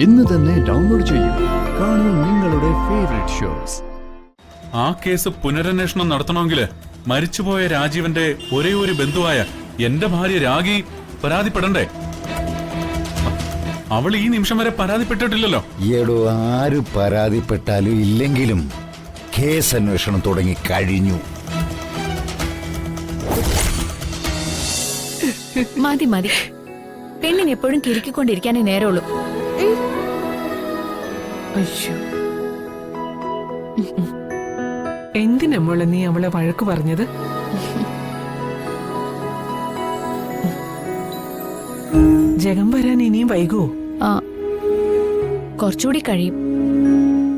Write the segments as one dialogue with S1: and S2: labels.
S1: ഇന്ന് തന്നെ ഡൗൺലോഡ് ചെയ്യൂ. കാണൂ നിങ്ങളുടെ ഫേവറേറ്റ് ഷോസ്.
S2: ആ കേസ് പുനരന്വേഷണം നടത്തണമെങ്കിൽ മരിച്ചുപോയ രാജീവന്റെ ഒരേ ഒരു ബന്ധുവായ എന്റെ ഭാര്യ രാഗി പരാതിപ്പെടണ്ടേ? അവൾ ഈ നിമിഷം വരെ പരാതിപ്പെട്ടിട്ടില്ലല്ലോ.
S3: ഈയിടോ ആര് പരാതിപ്പെട്ടാലും ഇല്ലെങ്കിലും കേസ് അന്വേഷണം തുടങ്ങി കഴിഞ്ഞു.
S4: മതി മതി, പെണ്ണിന് എപ്പോഴും കിരിക്കൊണ്ടിരിക്കാനേ നേരമുള്ളൂ.
S5: എന്തിനാ മോളെ നീ അവളെ വഴക്ക് പറഞ്ഞത്? ജഗം വരാൻ ഇനിയും വൈകുവോ?
S4: കുറച്ചുകൂടി കഴിയും.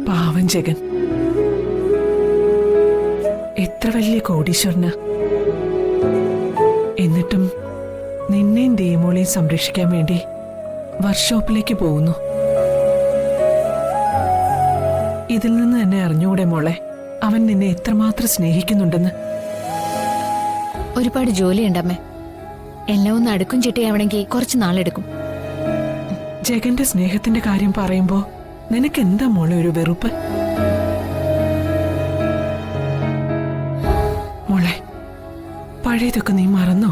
S5: പാവം ജഗൻ, എത്ര വലിയ കോടീശ്വരനാ. എന്നിട്ടും നിന്നെയും ദേമോളെയും സംരക്ഷിക്കാൻ വേണ്ടി വർക്ക്ഷോപ്പിലേക്ക് പോകുന്നു. ഇതിൽ നിന്ന് തന്നെ അറിഞ്ഞുകൂടെ മോളെ, അവൻ നിന്നെ എത്രമാത്രം സ്നേഹിക്കുന്നുണ്ടെന്ന്?
S4: ഒരുപാട് ജോലിയുണ്ടമ്മേ. എല്ലാം ഒന്ന് അടുക്കും ചിട്ടയാവണമെങ്കിൽ കുറച്ച് നാളെടുക്കും.
S5: ജഗന്റെ സ്നേഹത്തിന്റെ കാര്യം പറയുമ്പോ നിനക്ക് എന്താ മോളെ ഒരു വെറുപ്പ്? മോളെ, പഴയതൊക്കെ നീ മറന്നോ?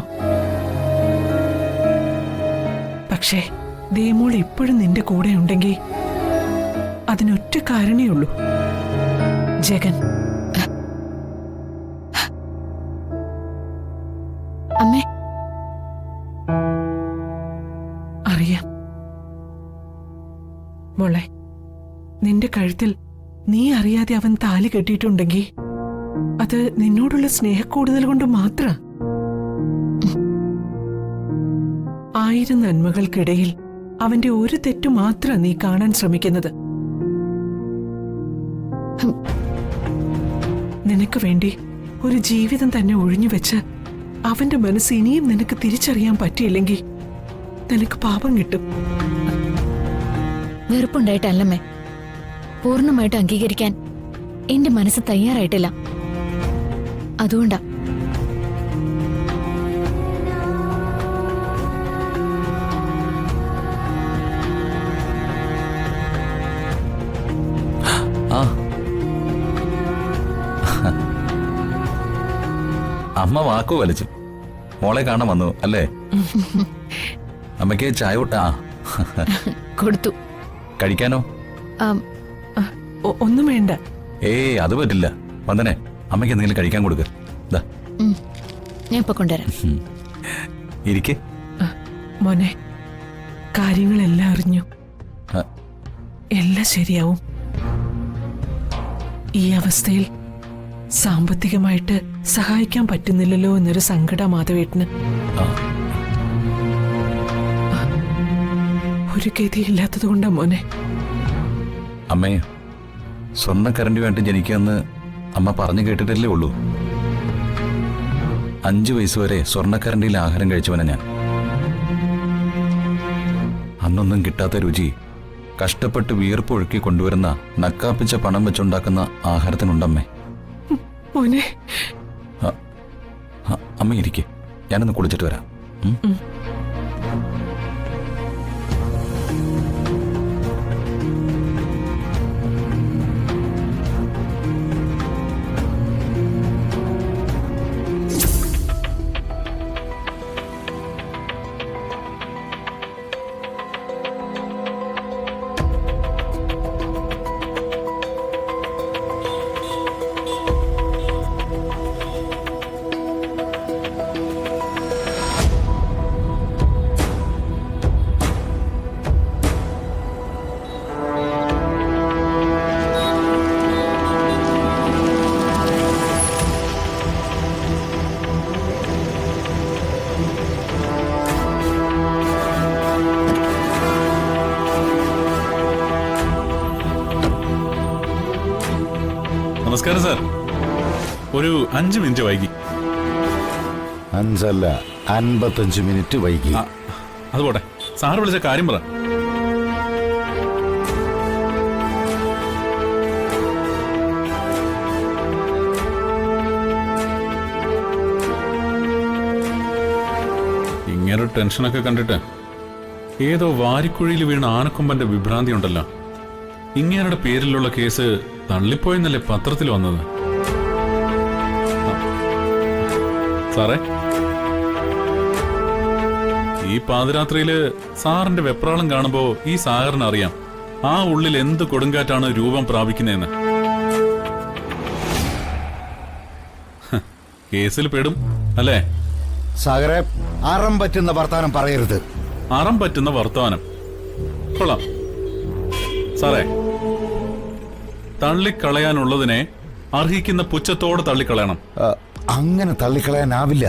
S5: പക്ഷേ ദേമോൾ ഇപ്പോഴും നിന്റെ കൂടെ ഉണ്ടെങ്കിൽ അതിനൊറ്റ കാരണേ ഉള്ളൂ, ജഗൻ.
S4: അമ്മേ,
S5: അറിയാം മോളെ, നിന്റെ കഴുത്തിൽ നീ അറിയാതെ അവൻ താലി കെട്ടിയിട്ടുണ്ടെങ്കിൽ അത് നിന്നോടുള്ള സ്നേഹക്കൂടുതൽ കൊണ്ട് മാത്ര. 1000 നന്മകൾക്കിടയിൽ അവന്റെ ഒരു തെറ്റു മാത്ര നീ കാണാൻ ശ്രമിക്കുന്നത്. നിനക്ക് വേണ്ടി ഒരു ജീവിതം തന്നെ ഒഴിഞ്ഞുവെച്ച് അവന്റെ മനസ്സ് ഇനിയും നിനക്ക് തിരിച്ചറിയാൻ പറ്റിയില്ലെങ്കിൽ നിനക്ക് പാപം കിട്ടും.
S4: വെറുപ്പുണ്ടായിട്ടല്ലമ്മേ, പൂർണ്ണമായിട്ട് അംഗീകരിക്കാൻ എന്റെ മനസ്സ് തയ്യാറായിട്ടില്ല. അതുകൊണ്ടാ.
S6: അമ്മ വാക്കു വലിച്ചു മോളെ കാണാൻ വന്നു അല്ലേ? അമ്മയ്ക്ക് ചായ
S4: കൊടുത്തു.
S6: കഴിക്കാനോ?
S5: ഒന്നും വേണ്ട.
S6: അത് പറ്റില്ല. വന്ദനെ, അമ്മയ്ക്ക് എന്തെങ്കിലും കഴിക്കാൻ കൊടുക്ക.
S4: ഞാൻ ഇപ്പൊ കൊണ്ടുവരാം.
S6: ഇരിക്കെ
S5: മോനെ, കാര്യങ്ങളെല്ലാം അറിഞ്ഞു. എല്ലാം ശരിയാവും. ഈ അവസ്ഥയിൽ സാമ്പത്തികമായിട്ട് സഹായിക്കാൻ പറ്റുന്നില്ലല്ലോ എന്നൊരു സങ്കട മാധവേട്ടന്. ഒരു ഗതിയില്ലാത്തത് കൊണ്ടാ മോനെ.
S6: അമ്മേ, സ്വർണ്ണക്കരണ്ടി വേണ്ടി ജനിക്കുമെന്ന് അമ്മ പറഞ്ഞു കേട്ടിട്ടല്ലേ ഉള്ളൂ. 5 വയസ്സ് വരെ സ്വർണ്ണക്കരണ്ടിയിൽ ആഹാരം കഴിച്ചവനാ ഞാൻ. അന്നൊന്നും കിട്ടാത്ത രുചി കഷ്ടപ്പെട്ട് വീർപ്പൊഴുക്കി കൊണ്ടുവരുന്ന നക്കാപ്പിച്ച പണം വെച്ചുണ്ടാക്കുന്ന ആഹാരത്തിനുണ്ടമ്മേ.
S5: മോനെ,
S6: അമ്മ ഇരിക്കെ, ഞാനൊന്ന് കുളിച്ചിട്ട് വരാം.
S2: നമസ്കാരം സാർ. ഒരു 5 മിനിറ്റ് വൈകി.
S3: 5 അല്ല 55 മിനിറ്റ് വൈകി.
S2: അതുപോട്ടെ, സാറ് വിളിച്ച കാര്യം പറ. ഇങ്ങനെ ടെൻഷനൊക്കെ കണ്ടിട്ട് ഏതോ വാരിക്കുഴിയിൽ വീണ ആനക്കൊമ്പന്റെ വിഭ്രാന്തി ഉണ്ടല്ലോ. ഇങ്ങേരുടെ പേരിലുള്ള കേസ് തള്ളിപ്പോയെന്നല്ലേ പത്രത്തിൽ വന്നത്. സാറേ, ഈ പാതിരാത്രിയില് സാറിന്റെ വെപ്രാളം കാണുമ്പോ ഈ സാഗറിന് അറിയാം ആ ഉള്ളിൽ എന്ത് കൊടുങ്കാറ്റാണ് രൂപം പ്രാപിക്കുന്നതെന്ന്. കേസിൽ പെടും അല്ലേ?
S3: സാഗറെ, അറം പറ്റുന്ന വർത്താനം പറയരുത്.
S2: അറം പറ്റുന്ന വർത്തമാനം കൊള്ളാം സാറേ. തള്ളിക്കളയാനുള്ളതിനെ അർഹിക്കുന്ന പുച്ഛത്തോടെ തള്ളിക്കളയണം.
S3: അങ്ങനെ തള്ളിക്കളയാനാവില്ല.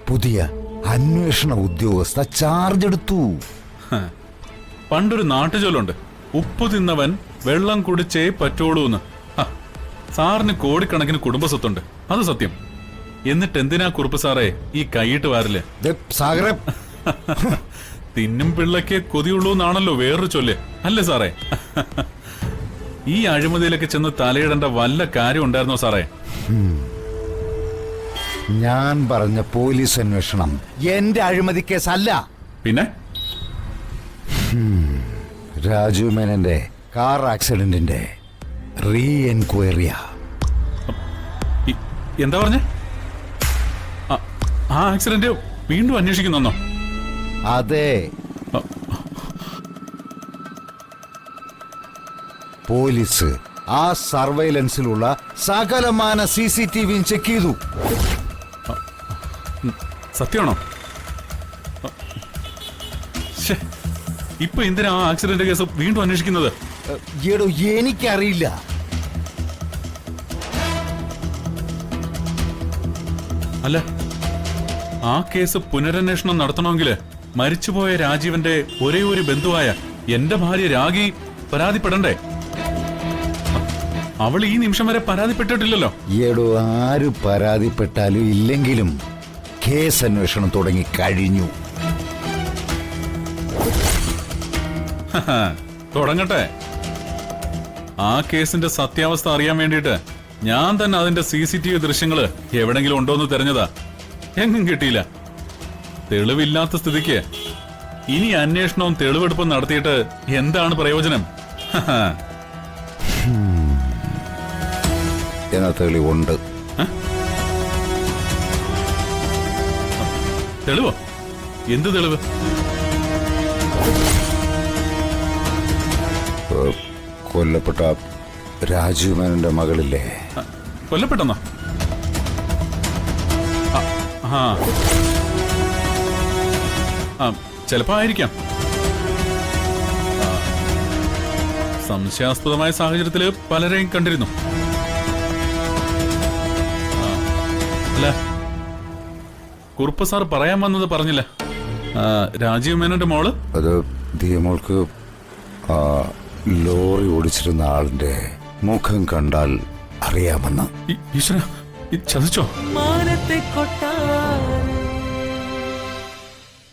S3: പുതിയ അന്വേഷണ ഉദ്യോഗസ്ഥ ചാർജ് എടുത്തു.
S2: പണ്ടൊരു നാട്ടുചൊല്ലുണ്ട്, ഉപ്പ് തിന്നവൻ വെള്ളം കുടിച്ചേ പറ്റുള്ളൂന്ന്. സാറിന് കോടിക്കണക്കിന് കുടുംബസ്വത്തുണ്ട്, അത് സത്യം. എന്നിട്ട് എന്തിനാ കുറുപ്പ് സാറേ ഈ കൈയിട്ട് വാരില്?
S3: സാഗറെ,
S2: തിന്നും പിള്ളയ്ക്ക് കൊതിയുള്ളൂ എന്നാണല്ലോ വേറൊരു ചൊല്ല്, അല്ലേ സാറേ? ഈ അഴിമതിയിലൊക്കെ ചെന്ന് തലയിടേണ്ട വല്ല കാര്യം ഉണ്ടായിരുന്നോ സാറേ?
S3: ഞാൻ പറഞ്ഞ പോലീസ് അന്വേഷണം എന്റെ അഴിമതി കേസല്ല.
S2: പിന്നെ
S3: രാജു മേനന്റെ കാർ ആക്സിഡന്റിന്റെ റീ എൻക്വയറിയാ.
S2: എന്താ പറഞ്ഞേ? ആ ആക്സിഡന്റ് വീണ്ടും അന്വേഷിക്കുന്നോ?
S3: അതെ, പോലീസ് ആ സർവൈലൻസിലുള്ള സകലമാന CCTVയും ചെക്ക് ചെയ്തു.
S2: സത്യമാണോ? ഇപ്പൊ എന്തിനാ ആ ആക്സിഡന്റ് കേസ് വീണ്ടും അന്വേഷിക്കുന്നത്?
S3: എടോ, എനിക്കറിയില്ല.
S2: അല്ല, ആ കേസ് പുനരന്വേഷണം നടത്തണമെങ്കിൽ മരിച്ചുപോയ രാജീവന്റെ ഒരേ ഒരു ബന്ധുവായ എന്റെ ഭാര്യ രാഗി പരാതിപ്പെടണ്ടേ? അവൾ ഈ നിമിഷം വരെ പരാതിപ്പെട്ടിട്ടില്ലല്ലോ.
S3: എടോ, ആര് പരാതിപ്പെട്ടാലും ഇല്ലെങ്കിലും കേസ് അന്വേഷണം തുടങ്ങി കഴിഞ്ഞു.
S2: തുടങ്ങട്ടെ. ആ കേസിന്റെ സത്യാവസ്ഥ അറിയാൻ വേണ്ടിയിട്ട് ഞാൻ തന്നെ അതിന്റെ CCTV ദൃശ്യങ്ങള് എവിടെങ്കിലും ഉണ്ടോന്ന് തെരഞ്ഞതാ. എങ്ങും കിട്ടിയില്ല. തെളിവില്ലാത്ത സ്ഥിതിക്ക് ഇനി അന്വേഷണവും തെളിവെടുപ്പും നടത്തിയിട്ട് എന്താണ് പ്രയോജനം?
S3: എന്നാ തെളിവുണ്ട്.
S2: തെളിവോ? എന്ത് തെളിവ്?
S3: കൊല്ലപ്പെട്ട രാജു മേനന്റെ മകളില്ലേ?
S2: കൊല്ലപ്പെട്ടെന്നോ? ചിലപ്പോ ആയിരിക്കാം. സംശയാസ്പദമായ സാഹചര്യത്തില് പലരെയും കണ്ടിരുന്നു. അല്ല, കുറുപ്പ് സാർ പറയാൻ വന്നത് പറഞ്ഞില്ല. രാജീവ് മേനോന്റെ മോള്
S3: അത് ദിയമോൾക്ക് ലോറി ഓടിച്ചിരുന്ന ആളിന്റെ മുഖം കണ്ടാൽ അറിയാമെന്ന്.
S2: ഈശ്വര, ചതിച്ചോ?
S5: മാനത്തെ കൊട്ടാ